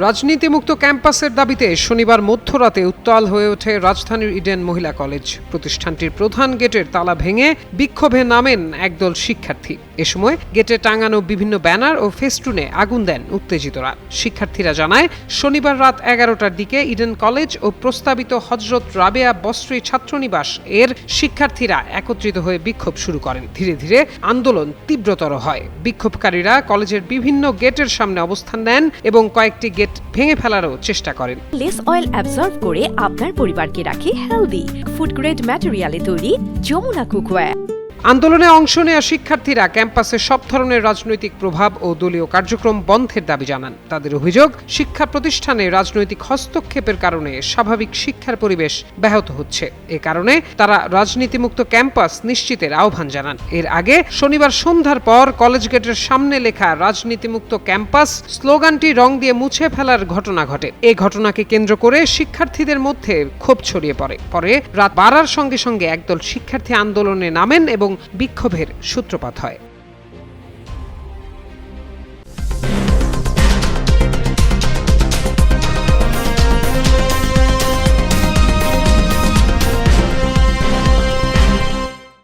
রাজনীতিমুক্ত ক্যাম্পাসের দাবিতে শনিবার মধ্যরাতে উত্তাল হয়ে ওঠে রাজধানীর ইডেন মহিলা কলেজ। প্রতিষ্ঠানটির প্রধান গেটের তালা ভেঙে বিক্ষোভে নামেন একদল শিক্ষার্থী। এ সময় গেটে টাঙানো বিভিন্ন ব্যানার ও ফেস্টুনে আগুন দেন উত্তেজিতরা। শিক্ষার্থীরা জানায়, শনিবার রাত 11টার দিকে ইডেন কলেজ ও প্রস্তাবিত হযরত রাবেয়া বস্ত্রী ছাত্রনিবাস এর শিক্ষার্থীরা একত্রিত হয়ে বিক্ষোভ শুরু করেন। ধীরে ধীরে আন্দোলন তীব্রতর হয়। বিক্ষোভকারীরা কলেজের বিভিন্ন গেটের সামনে অবস্থান নেন এবং কয়েকটি গেট ভেঙে ফেলারও চেষ্টা করেন। লেস অয়েল অ্যাবজর্ব করে আপনার পরিবারকে রাখে হেলদি। ফুড গ্রেড ম্যাটেরিয়ালে তৈরি যমুনা কুকওয়্যার। আন্দোলনে অংশ নেওয়া শিক্ষার্থীরা ক্যাম্পাসে সব ধরনের রাজনৈতিক প্রভাব ও দলীয় কার্যক্রম বন্ধের দাবি জানান। তাদের অভিযোগ, শিক্ষা প্রতিষ্ঠানে রাজনৈতিক হস্তক্ষেপের কারণে স্বাভাবিক শিক্ষার পরিবেশ ব্যাহত হচ্ছে। এ কারণে তারা রাজনীতিমুক্ত ক্যাম্পাস নিশ্চিতের আহ্বান জানান। এর আগে শনিবার সন্ধ্যার পর কলেজ গেটের সামনে লেখা রাজনীতিমুক্ত ক্যাম্পাস স্লোগানটি রং দিয়ে মুছে ফেলার ঘটনা ঘটে। এই ঘটনাকে কেন্দ্র করে শিক্ষার্থীদের মধ্যে ক্ষোভ ছড়িয়ে পড়ে। পরে রাত 12টার সঙ্গে সঙ্গে একদল শিক্ষার্থী আন্দোলনে নামেন এবং বিক্ষোভের সূত্রপাত হয়।